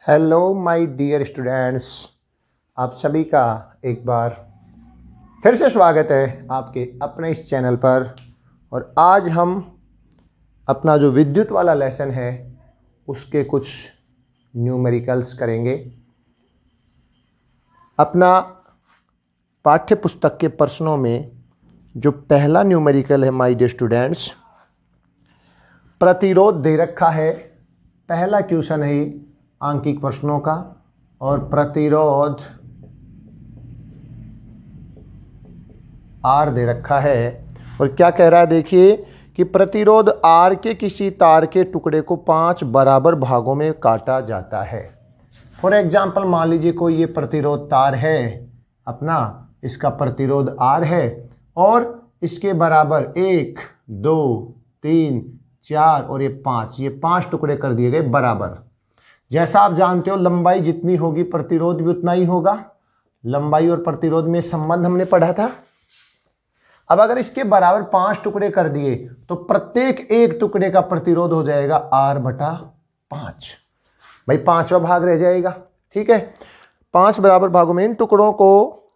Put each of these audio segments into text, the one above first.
Hello my dear students, आप सभी का एक बार फिर से स्वागत है आपके अपने इस चैनल पर। और आज हम अपना जो विद्युत वाला लेसन है उसके कुछ न्यूमेरिकल्स करेंगे। अपना पाठ्य पुस्तक के प्रश्नों में जो पहला न्यूमेरिकल है माय डियर स्टूडेंट्स, प्रतिरोध दे रखा है। पहला क्वेश्चन है आंकिक प्रश्नों का, और प्रतिरोध R दे रखा है। और क्या कह रहा है देखिए कि प्रतिरोध R के किसी तार के टुकड़े को 5 बराबर भागों में काटा जाता है। फॉर एग्जाम्पल मान लीजिए कोई ये प्रतिरोध तार है अपना, इसका प्रतिरोध R है और इसके बराबर 1, 2, 3, 4 और ये 5 टुकड़े कर दिए गए बराबर। जैसा आप जानते हो लंबाई जितनी होगी प्रतिरोध भी उतना ही होगा। लंबाई और प्रतिरोध में संबंध हमने पढ़ा था। अब अगर इसके बराबर 5 टुकड़े कर दिए तो प्रत्येक एक टुकड़े का प्रतिरोध हो जाएगा R/5। भाई 5वां भाग रह जाएगा, ठीक है। 5 बराबर भागों में इन टुकड़ों को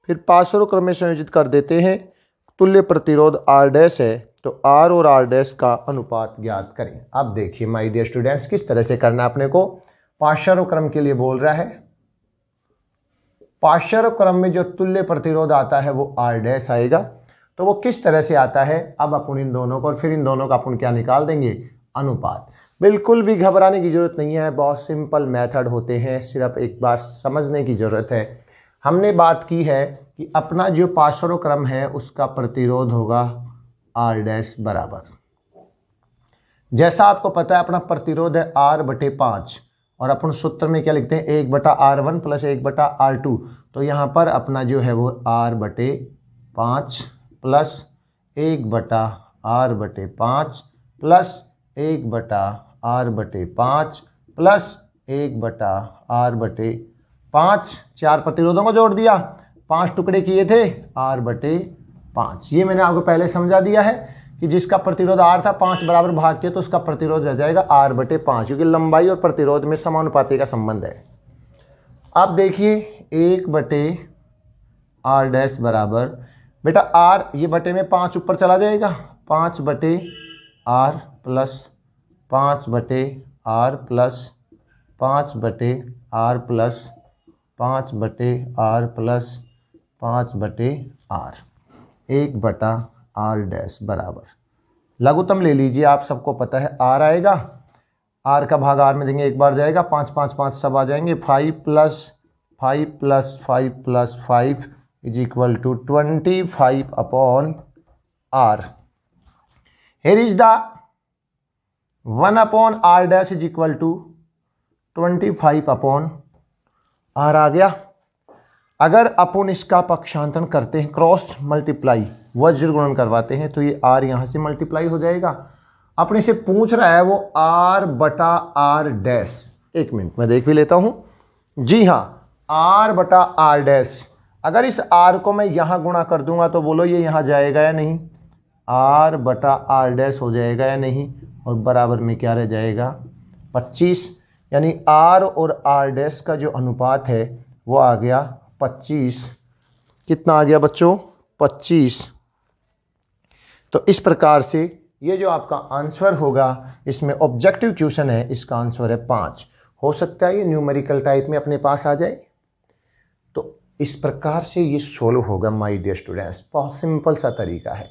फिर पार्श्व क्रम में संयोजित कर देते हैं। तुल्य प्रतिरोध R' है तो R और R' का अनुपात ज्ञात करें। अब देखिए माय डियर स्टूडेंट्स किस तरह से करना अपने को। पार्श्व क्रम के लिए बोल रहा है। पार्श्व क्रम में जो तुल्य प्रतिरोध आता है वो R' आएगा। तो वो किस तरह से आता है, अब अपन इन दोनों को और फिर इन दोनों का अपन क्या निकाल देंगे, अनुपात। बिल्कुल भी घबराने की जरूरत नहीं है, बहुत सिंपल मेथड होते हैं, सिर्फ एक बार समझने की जरूरत है। हमने बात की है कि अपना जो पार्श्व क्रम है उसका प्रतिरोध होगा R' बराबर। जैसा आपको पता है अपना प्रतिरोध है R/5 और अपन सूत्र में क्या लिखते हैं 1/R1 प्लस 1/R2। तो यहाँ पर अपना जो है वो R/5 plus 1/R/5 plus 1/R/5 plus 1/R/5। 4 प्रतिरोधों को जोड़ दिया, 5 टुकड़े किए थे R/5। ये मैंने आपको पहले समझा दिया है कि जिसका प्रतिरोध R था 5 बराबर भाग के तो उसका प्रतिरोध रह जाएगा R/5, क्योंकि लंबाई और प्रतिरोध में समानुपाती का संबंध है। अब देखिए 1/R' बराबर, बेटा R ये बटे में 5 ऊपर चला जाएगा, 5/R plus 5/R plus 5/R plus 5/R plus 5/R, 1/R' बराबर। लघुत्तम ले लीजिए, आप सबको पता है R आएगा, R का भाग R में देंगे, एक बार जाएगा, 5 5 5 सब आ जाएंगे, 5 plus 5 plus 5 plus 5 is equal to 25/R। Here is the 1/R' is equal to 25/R आ गया। अगर अपन इसका पक्षांतरण करते हैं, क्रॉस मल्टीप्लाई वज्र गुणन करवाते हैं, तो ये R यहां से मल्टीप्लाई हो जाएगा। अपने से पूछ रहा है वो R/R'। एक मिनट मैं देख भी लेता हूं। जी हां, R/R'। अगर इस R को मैं यहां गुणा कर दूंगा तो बोलो ये यहां जाएगा या नहीं, R/R' हो जाएगा या नहीं, और बराबर में क्या रह जाएगा 25। यानी R और R' का जो अनुपात है वो आ गया 25। कितना आ गया बच्चों, 25। तो इस प्रकार से ये जो आपका आंसर होगा, इसमें ऑब्जेक्टिव क्वेश्चन है, इसका आंसर है 5। हो सकता है ये न्यूमेरिकल टाइप में अपने पास आ जाए। तो इस प्रकार से ये सोल्व होगा माय डियर स्टूडेंट्स। बहुत सिंपल सा तरीका है।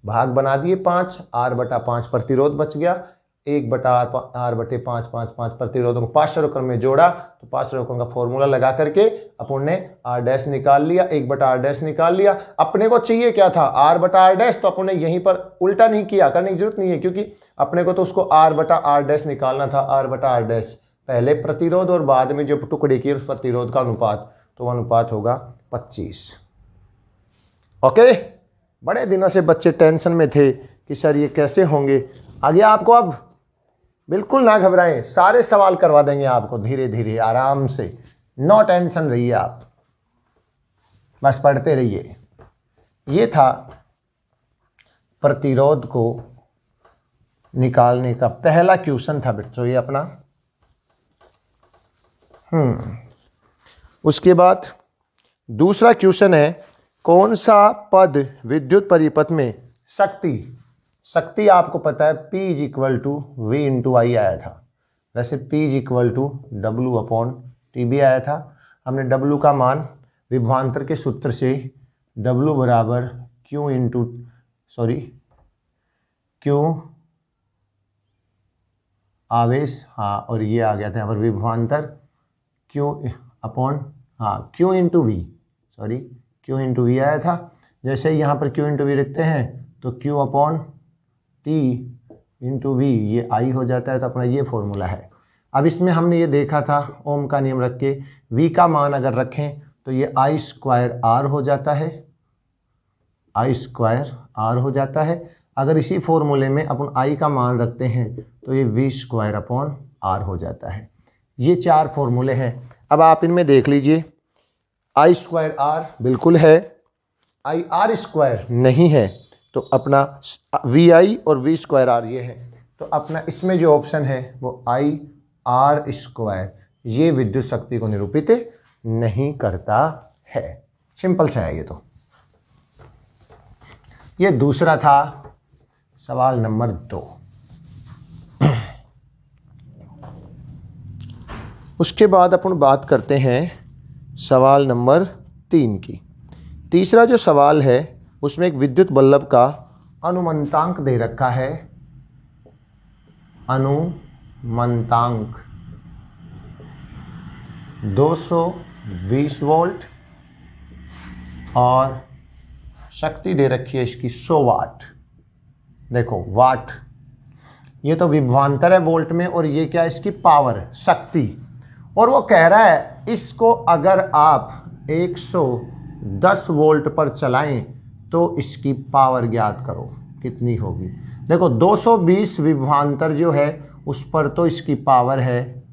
भाग बना दिए 5, R/5 प्रतिरोध बच गया, 1/R/5 5 प्रतिरोधों को पार्श्व क्रम में जोड़ा, तो पार्श्व क्रम का फॉर्मूला लगा करके अपन ने R' निकाल लिया, 1/R' निकाल लिया। अपने को चाहिए क्या था R/R', तो अपन ने यहीं पर उल्टा नहीं किया, करने की जरूरत नहीं है, क्योंकि अपने को तो उसको R/R' निकालना था। R/R' पहले प्रतिरोध और बाद में जो टुकड़े किए उस प्रतिरोध का अनुपात, तो अनुपात होगा 25। ओके, बड़े दिनों से बच्चे टेंशन में थे कि सर ये कैसे होंगे। आगे आपको अब बिल्कुल ना घबराएं, सारे सवाल करवा देंगे आपको धीरे धीरे आराम से। नो टेंशन रहिए, आप बस पढ़ते रहिए। ये था प्रतिरोध को निकालने का पहला क्वेश्चन था बच्चों, ये अपना उसके बाद दूसरा क्वेश्चन है, कौन सा पद विद्युत परिपथ में शक्ति आपको पता है P is equal to V into I आया था। वैसे P is equal to W upon T भी आया था। हमने W का मान विभवांतर के सूत्र से W बराबर Q आवेश, हाँ, और ये आ गया था यहाँ पर विभवांतर Q upon Q into V आया था। जैसे ही यहाँ पर Q इंटू वी रखते हैं तो Q upon T into V, ये I हो जाता है। तो अपना ये फॉर्मूला है। अब इसमें हमने ये देखा था ओम का नियम रख के V का मान अगर रखें तो ये I स्क्वायर R हो जाता है, I स्क्वायर R हो जाता है। अगर इसी फॉर्मूले में अपन I का मान रखते हैं तो ये V स्क्वायर अपॉन R हो जाता है। ये 4 फॉर्मूले हैं। अब आप इनमें देख लीजिए, I स्क्वायर R बिल्कुल है, I R स्क्वायर नहीं है, तो अपना VI और V स्क्वायर R ये है। तो अपना इसमें जो ऑप्शन है वो I R स्क्वायर, ये विद्युत शक्ति को निरूपित नहीं करता है। सिंपल सा है ये। तो ये दूसरा था सवाल नंबर 2। उसके बाद अपन बात करते हैं सवाल नंबर 3 की। तीसरा जो सवाल है उसमें एक विद्युत बल्ब का अनुमंतांक दे रखा है, अनुमंतांक 220 वोल्ट और शक्ति दे रखी है इसकी 100 वाट। देखो वाट, ये तो विभवांतर है वोल्ट में, और ये क्या है इसकी पावर, शक्ति। और वो कह रहा है इसको अगर आप 110 वोल्ट पर चलाएं तो इसकी पावर ज्ञात करो कितनी होगी। देखो 220 विभवांतर जो है उस पर तो इसकी पावर है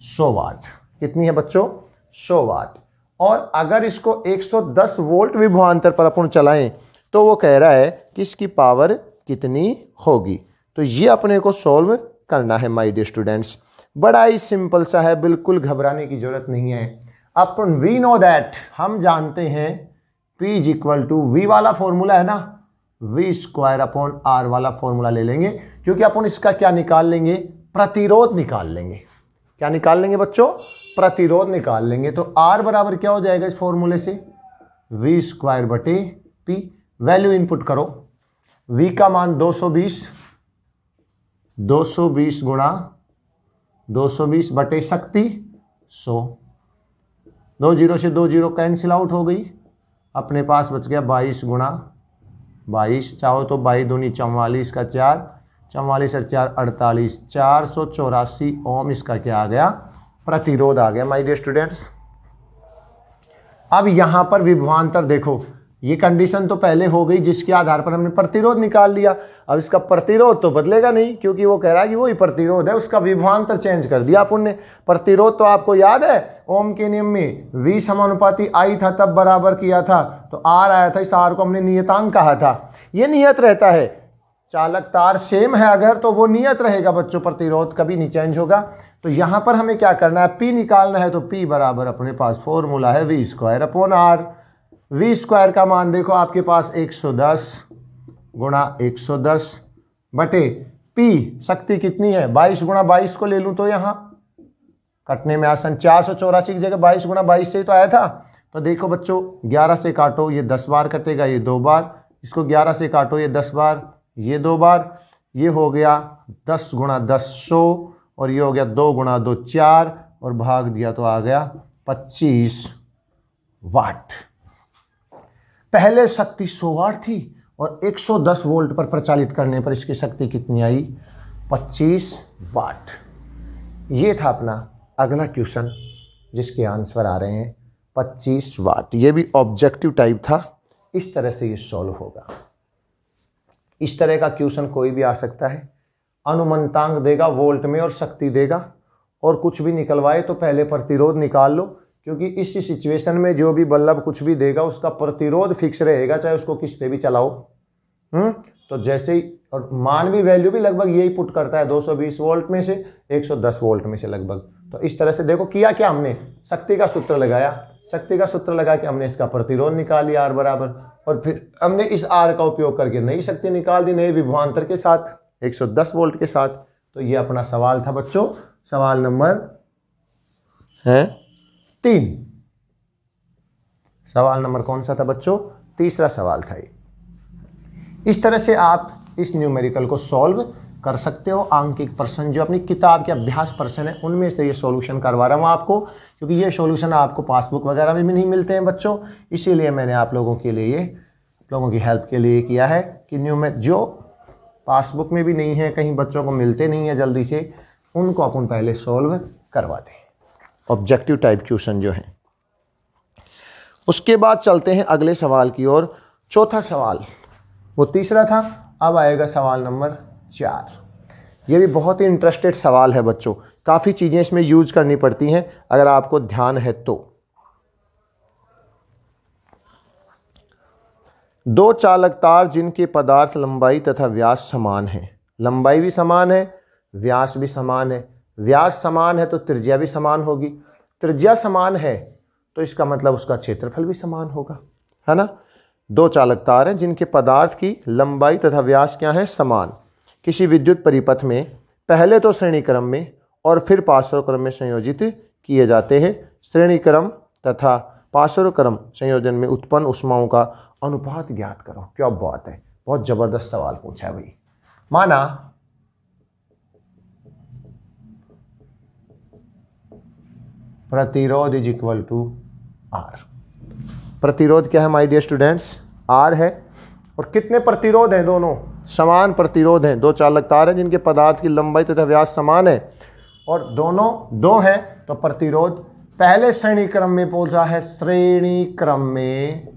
100 वाट। कितनी है बच्चों? 100 वाट। और अगर इसको 110 वोल्ट विभवांतर पर अपन चलाएं तो वो कह रहा है कि इसकी पावर कितनी होगी। तो ये अपने को सॉल्व करना है माय डियर स्टूडेंट्स। बड़ा ही सिंपल सा है, बिल्कुल घबराने की जरूरत नहीं है। अपन वी नो दैट, हम जानते हैं P is equal to V वाला फॉर्मूला है ना, V स्क्वायर अपॉन R वाला फॉर्मूला ले लेंगे, क्योंकि अपन इसका क्या निकाल लेंगे, प्रतिरोध निकाल लेंगे। क्या निकाल लेंगे बच्चों? प्रतिरोध निकाल लेंगे। तो R बराबर क्या हो जाएगा इस फॉर्मूले से, V स्क्वायर बटे P। वैल्यू इनपुट करो, V का मान 220 गुणा 220 बटे शक्ति 100। 2 जीरो से 2 जीरो कैंसिल आउट हो गई, अपने पास बच गया 22 गुणा 22। चाहो तो 22 दूनी 44 का 4, 44 और 4 48, 484 ओम इसका क्या आ गया, प्रतिरोध आ गया माय डियर स्टूडेंट्स। अब यहां पर विभवांतर देखो, ये कंडीशन तो पहले हो गई जिसके आधार पर हमने प्रतिरोध निकाल लिया। अब इसका प्रतिरोध तो बदलेगा नहीं, क्योंकि वो कह रहा है कि वही प्रतिरोध है, उसका विभवांतर चेंज कर दिया अपन ने। प्रतिरोध तो आपको याद है ओम के नियम में V समानुपाती I था, तब बराबर किया था तो R आया था। इस R को हमने नियतांक कहा था। ये नियत रहता है, चालक तार सेम है अगर तो वो नियत रहेगा बच्चों, प्रतिरोध कभी नहीं चेंज होगा। तो यहां पर हमें क्या करना है, P निकालना है। तो P बराबर अपने पास फॉर्मूला है V square upon R। V square का मान देखो आपके पास 110 गुणा 110 बटे P, शक्ति कितनी है 22 गुणा 22 को ले लूं तो यहाँ कटने में आसान, 484 की जगह 22 गुणा 22 से ही तो आया था। तो देखो बच्चों 11 से काटो, ये 10 बार कटेगा, ये 2 बार। इसको 11 से काटो, ये 10 बार, ये 2 बार। ये हो गया 10 गुणा 10 100, और ये हो गया 2 गुणा 2 4, और भाग दिया तो आ गया 25 वाट। पहले शक्ति 100 वाट थी और 110 वोल्ट पर प्रचालित करने पर इसकी शक्ति कितनी आई, 25 वाट। ये था अपना अगला क्वेश्चन जिसके आंसर आ रहे हैं 25 वाट। ये भी ऑब्जेक्टिव टाइप था, इस तरह से ये सॉल्व होगा। इस तरह का क्वेश्चन कोई भी आ सकता है। अनुमंतांक देगा वोल्ट में और शक्ति देगा, और कुछ भी निकलवाए तो पहले प्रतिरोध निकाल लो, क्योंकि इस सिचुएशन में जो भी बल्ब कुछ भी देगा उसका प्रतिरोध फिक्स रहेगा, चाहे उसको किससे भी चलाओ। तो जैसे ही, और मान भी वैल्यू भी लगभग यही पुट करता है, 220 वोल्ट में से 110 वोल्ट में से लगभग। तो इस तरह से देखो किया क्या हमने, शक्ति का सूत्र लगाया, शक्ति का सूत्र लगा के हमने इसका प्रतिरोध निकाल लिया R बराबर, और फिर हमने इस R का उपयोग करके नई शक्ति निकाल दी, नए विभवांतर के साथ 110 वोल्ट के साथ। तो ये अपना सवाल था बच्चों, सवाल नंबर है 3। सवाल नंबर कौन सा था बच्चों? तीसरा सवाल था ये। इस तरह से आप इस न्यूमेरिकल को सॉल्व कर सकते हो। आंकिक प्रश्न जो अपनी किताब के अभ्यास प्रश्न है उनमें से ये सॉल्यूशन करवा रहा हूँ आपको, क्योंकि ये सॉल्यूशन आपको पासबुक वगैरह में भी नहीं मिलते हैं बच्चों। इसीलिए मैंने आप लोगों के लिए, आप लोगों की हेल्प के लिए किया है कि जो पासबुक में भी नहीं है, कहीं बच्चों को मिलते नहीं है जल्दी से, उनको अपन पहले सॉल्व करवाते हैं, ऑब्जेक्टिव टाइप क्वेश्चन जो है। उसके बाद चलते हैं अगले सवाल की ओर। चौथा सवाल, वो तीसरा था, अब आएगा सवाल नंबर 4। ये भी बहुत ही इंटरेस्टेड सवाल है बच्चों, काफ़ी चीज़ें इसमें यूज करनी पड़ती हैं अगर आपको ध्यान है तो। 2 चालक तार जिनके पदार्थ लंबाई तथा व्यास समान है, लंबाई भी समान है, व्यास भी समान है। व्यास समान है तो त्रिज्या भी समान होगी, त्रिज्या समान है तो इसका मतलब उसका क्षेत्रफल भी समान होगा, है ना। 2 चालक तार हैं जिनके पदार्थ की लंबाई तथा व्यास क्या है? समान। किसी विद्युत परिपथ में पहले तो श्रेणी क्रम में और फिर पार्श्व क्रम में संयोजित किए जाते हैं। श्रेणी क्रम तथा पार्श्व क्रम संयोजन में उत्पन्न ऊष्माओं का अनुपात ज्ञात करो। क्या बात है, बहुत जबरदस्त सवाल पूछा है भाई। माना प्रतिरोध इज इक्वल टू R। प्रतिरोध क्या है माय डियर स्टूडेंट्स? R है। और कितने प्रतिरोध हैं? दोनों समान प्रतिरोध हैं। 2 चालक तार हैं जिनके पदार्थ की लंबाई तथा व्यास समान है और दोनों 2 हैं, तो प्रतिरोध पहले श्रेणी क्रम में पहुंचा है। श्रेणी क्रम में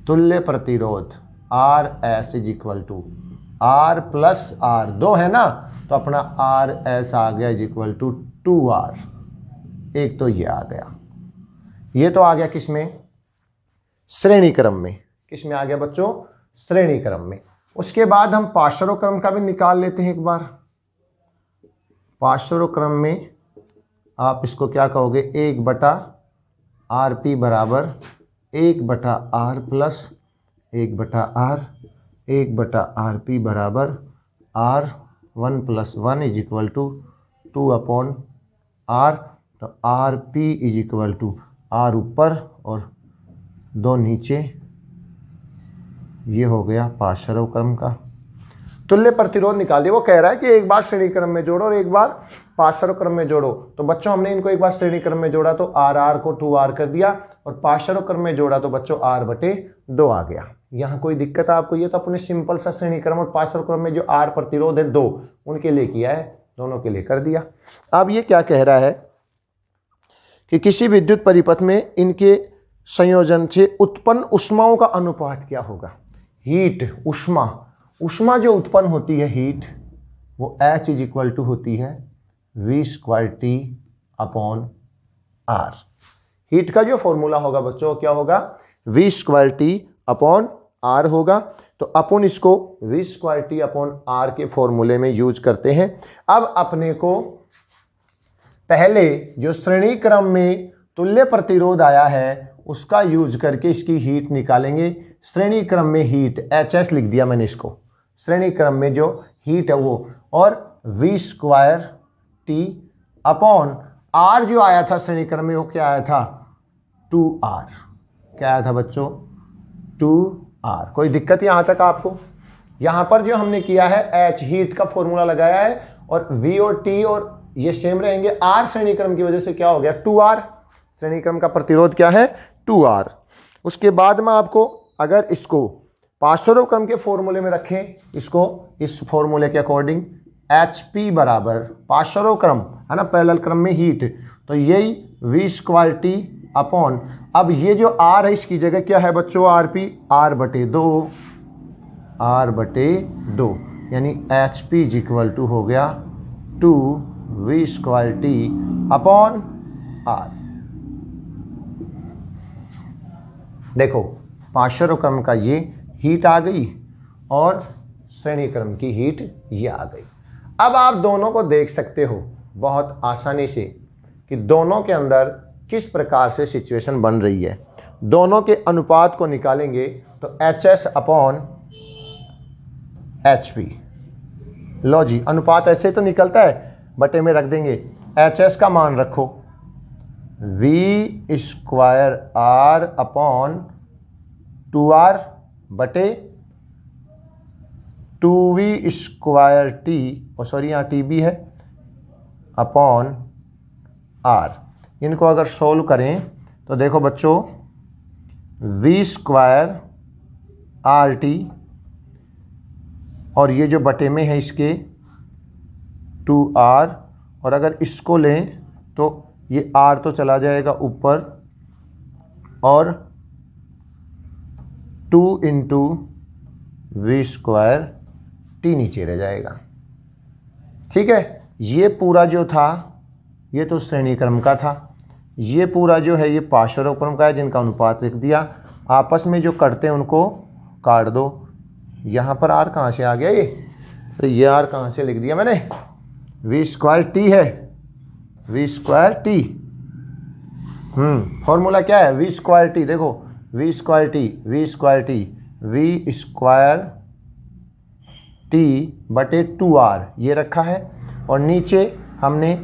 तुल्य प्रतिरोध RS is equal to R plus R, 2 है ना, तो अपना RS आ गया इज इक्वल टू 2R। एक तो ये आ गया, ये तो आ गया किस में? श्रेणी क्रम में। किस में आ गया बच्चों? श्रेणी क्रम में। उसके बाद हम पार्श्व क्रम का भी निकाल लेते हैं एक बार। पार्श्व क्रम में आप इसको क्या कहोगे? 1/RP बराबर 1/R प्लस 1/R, 1/RP बराबर R1 plus 1 is equal to 2/R। तो RP is equal to R ऊपर और 2 नीचे। ये हो गया पार्श्व क्रम का। तुल्य प्रतिरोध निकाल दिया। वो कह रहा है कि एक बार श्रेणी क्रम में जोड़ो और एक बार पार्श्व क्रम में जोड़ो। तो बच्चों हमने इनको एक बार श्रेणी क्रम में जोड़ा तो RR को 2R कर दिया, और पार्श्व क्रम में जोड़ा तो बच्चों R/2 आ गया। यहाँ कोई दिक्कत है आपको? ये तो अपने सिंपल सा श्रेणी क्रम और पार्श्व क्रम में जो R प्रतिरोध है 2, उनके लिए किया है, दोनों के लिए कर दिया। अब ये क्या कह रहा है कि किसी विद्युत परिपथ में इनके संयोजन से उत्पन्न ऊष्माओं का अनुपात क्या होगा? हीट, ऊष्मा जो उत्पन्न होती है हीट, वो H इज इक्वल टू होती है V²T/R। हीट का जो फॉर्मूला होगा बच्चों क्या होगा? V²T/R होगा। तो अपन इसको V²T/R के फॉर्मूले में यूज करते हैं। अब अपने को पहले जो श्रेणी क्रम में तुल्य प्रतिरोध आया है उसका यूज करके इसकी हीट निकालेंगे। श्रेणी क्रम में हीट HS लिख दिया मैंने इसको, श्रेणी क्रम में जो हीट है वो, और V²T/R जो आया था श्रेणी क्रम में वो क्या आया था? 2R। क्या आया था बच्चों? 2R। कोई दिक्कत यहां तक आपको? यहां पर जो हमने किया है H हीट का फॉर्मूला लगाया है, और V और T और ये सेम रहेंगे। R श्रेणी क्रम की वजह से क्या हो गया? 2R। श्रेणी क्रम का प्रतिरोध क्या है? 2R। उसके बाद में आपको अगर इसको पार्श्व क्रम के फॉर्मूले में रखें, इसको इस फॉर्मूले के अकॉर्डिंग HP बराबर पार्श्व क्रम है ना, पैरेलल क्रम में हीट, तो यही V²T/, अब ये जो R है इसकी जगह क्या है बच्चों? RP, R/2, R/2, यानी HP इज इक्वल टू हो गया 2V²T/R। देखो पार्श्व क्रम का ये हीट आ गई और श्रेणी क्रम की हीट ये आ गई। अब आप दोनों को देख सकते हो बहुत आसानी से कि दोनों के अंदर किस प्रकार से सिचुएशन बन रही है। दोनों के अनुपात को निकालेंगे तो HS अपॉन HP। लो जी, अनुपात ऐसे तो निकलता है, बटे में रख देंगे। HS का मान रखो V square R upon 2R बटे 2V स्क्वायर T, सॉरी यहाँ TB है, अपॉन R। इनको अगर सोल्व करें तो देखो बच्चों, V स्क्वायर RT और ये जो बटे में है इसके 2R, और अगर इसको लें तो ये R तो चला जाएगा ऊपर और 2 इंटू V स्क्वायर T नीचे रह जाएगा। ठीक है, ये पूरा जो था ये तो श्रेणी क्रम का था, ये पूरा जो है ये पार्श्व क्रम का है जिनका अनुपात लिख दिया। आपस में जो करते हैं उनको काट दो। यहाँ पर R कहाँ से आ गया, ये R कहाँ से लिख दिया मैंने, V स्क्वायर T है, V स्क्वायर T। फॉर्मूला क्या है, V स्क्वायर T, देखो V square T, V square T, V square T बटे 2R ये रखा है, और नीचे हमने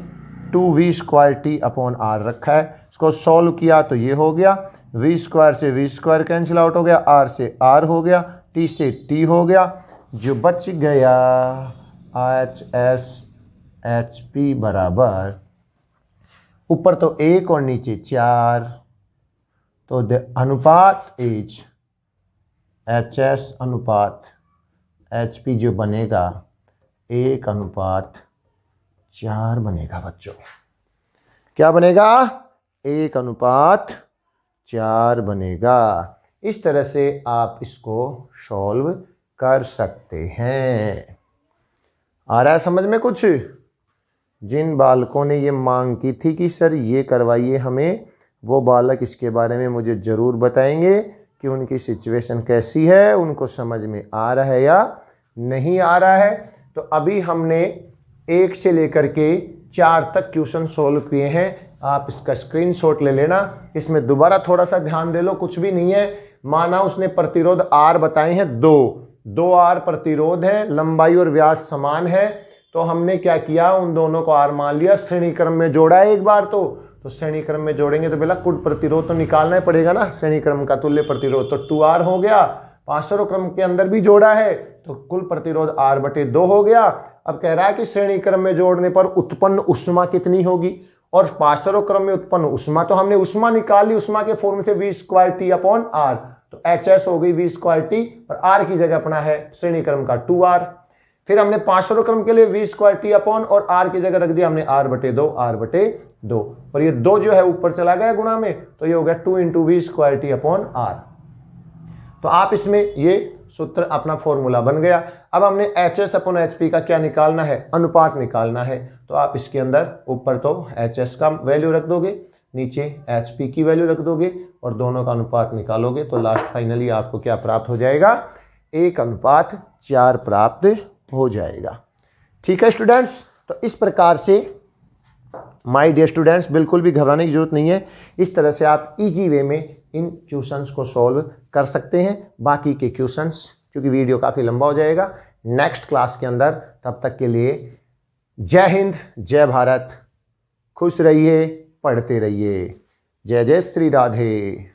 2V square T upon R रखा है। इसको सॉल्व किया तो ये हो गया, V स्क्वायर से V स्क्वायर कैंसिल आउट हो गया, R से R हो गया, T से T हो गया, जो बच गया HS HP बराबर ऊपर तो 1 और नीचे 4, तो अनुपात इज HS अनुपात HP जो बनेगा 1:4 बनेगा बच्चों। क्या बनेगा, 1:4 बनेगा। इस तरह से आप इसको सॉल्व कर सकते हैं। आ रहा है समझ में कुछ? जिन बालकों ने ये मांग की थी कि सर ये करवाइए हमें, वो बालक इसके बारे में मुझे ज़रूर बताएंगे कि उनकी सिचुएशन कैसी है, उनको समझ में आ रहा है या नहीं आ रहा है। तो अभी हमने 1 से लेकर के 4 तक क्वेश्चन सोल्व किए हैं। आप इसका स्क्रीनशॉट ले लेना। इसमें दोबारा थोड़ा सा ध्यान दे लो, कुछ भी नहीं है। माना उसने प्रतिरोध R बताए हैं 2 R प्रतिरोध है, लंबाई और व्यास समान है, तो हमने क्या किया, उन दोनों को R मान लिया, श्रेणी क्रम में जोड़ा है एक बार। तो श्रेणी क्रम में जोड़ेंगे तो पहला कुल प्रतिरोध तो निकालना ही पड़ेगा ना, श्रेणी क्रम का तुल्य प्रतिरोध, तो 2R हो गया। पार्श्व क्रम के अंदर भी जोड़ा है तो कुल प्रतिरोध R बटे 2 हो गया। अब कह रहा है कि श्रेणी क्रम में जोड़ने पर उत्पन्न उष्मा कितनी होगी, और पार्श्व क्रम में उत्पन्न उष्मा, तो हमने उष्मा निकाली, उष्मा के फॉर्म से V square T upon R, तो HS हो गई V स्क्वायर T, और R की जगह अपना है श्रेणी क्रम का 2R। फिर हमने पार्श्व क्रम के लिए V स्क्वायर T अपॉन और R की जगह रख दिया हमने R बटे 2, और ये 2 जो है ऊपर चला गया गुणा में, तो ये हो गया 2 into V square T upon R। तो आप इसमें ये सूत्र अपना फॉर्मूला बन गया। अब हमने HS अपॉन HP का क्या निकालना है, अनुपात निकालना है। तो आप इसके अंदर ऊपर तो HS का वैल्यू रख दोगे, नीचे HP की वैल्यू रख दोगे, और दोनों का अनुपात निकालोगे तो लास्ट फाइनली आपको क्या प्राप्त हो जाएगा, 1:4 प्राप्त हो जाएगा। ठीक है स्टूडेंट्स, तो इस प्रकार से माय डियर स्टूडेंट्स बिल्कुल भी घबराने की जरूरत नहीं है। इस तरह से आप इजी वे में इन क्वेश्चंस को सॉल्व कर सकते हैं। बाकी के क्वेश्चंस, क्योंकि वीडियो काफ़ी लंबा हो जाएगा, नेक्स्ट क्लास के अंदर। तब तक के लिए जय हिंद, जय भारत, खुश रहिए, पढ़ते रहिए। जय जय श्री राधे।